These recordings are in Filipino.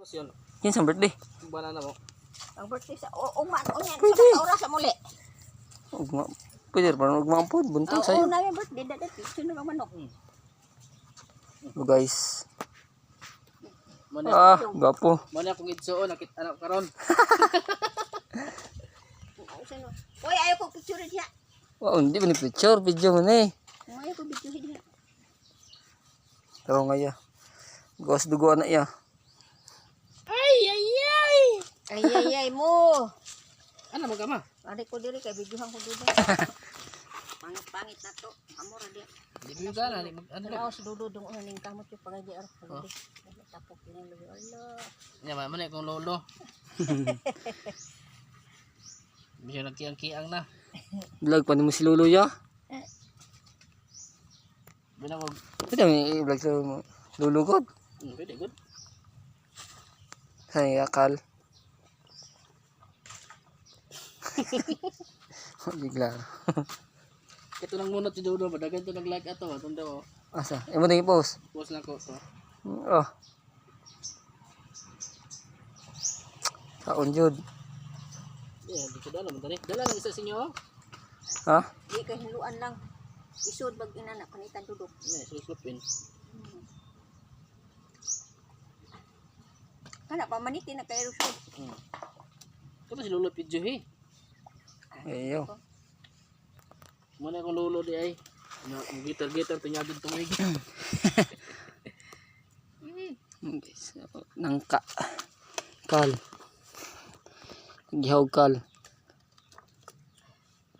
Tapos yun. Kinsa birthday? Yung banana mo. Ang birthday sa man o yan sa oras sa muli. Ugma. Pwede pa ugma pod buntag sayo. Oo, na yung birthday dati picture na manok. Oh, guys. Mana gapo. mana kung igsuon nakit anak karon. Oy, ayaw ko picture diha. Wow, hindi ba ni picture, video man eh. Ayaw ko picture diha. Pero ngaya. Gos dugo na iya. Ay mo. Ano magama? Ari ko diri kay videohan ko dudo. Pangit na to. Amo ra diha. Di ba na ano Ano si dudo dong ning kamot yung pagadi ar pagadi. Tapok yung lubi. Allah. nya man kung lolo. Biya nagkiang-kiang na. Vlog pa ni mo si Lolo ya. Bina ko. Pwede may i-vlog sa Lolo god. Pwede good. Say akal. Bigla. Ito nang munot si Dodo, madagan to nag-like ato, atong daw. Asa? Imo na i-post. Post na ko to. Oh. Kaon jud. Yeah, di ko dala man tani. Dala lang isa sa inyo. Ha? Di kay hiluan lang. Isod bag inana panitan dudok. Ne, suslupin. Kana pa maniti na kay rusod. Kato si Lolo Pidjo he. Ayo. Muna akong lolo di ay. Gitar-gitar tunyagin tungig. Guys, nangka. Kal. Gihaw kal.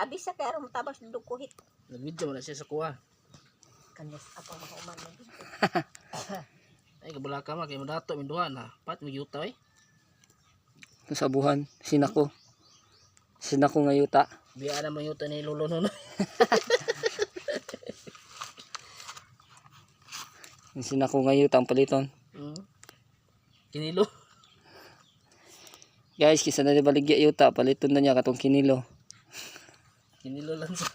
Abis sa kay aron tabas dudok kuhit. Nag-video na siya sa kuha. Kanis apa mahuman man dito. Ay kabulaka ma kay madato minduhan na. Pat mo yuta eh. Kasabuhan. Sinako. Sinako ngayuta. Biya na man yuta ni lolo nono. Sinako ngayuta ang paliton. Kinilo. Guys, kisa na baligya yuta, paliton na niya katong kinilo. Kinilo lang sa.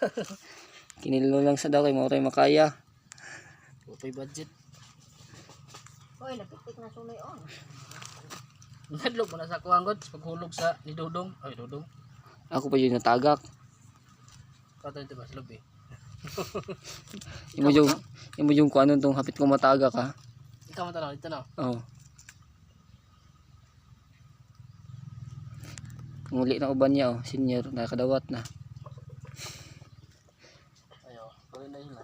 Kinilo lang sa daw kay mauray makaya. Upay budget. Oy, napitik na suloy on. Nadlog mo na sa kuhangot paghulog sa ni Dodong. Ay Dodong. Ako pa yun natagak. Kato nito ba sa lobby. Imo yung kung anong tong hapit ko matagak ha. Ikaw man tanaw dito na. Oo. Nguli na uban niya oh, senior nakadawat na. Ayo, tuloy na yun na.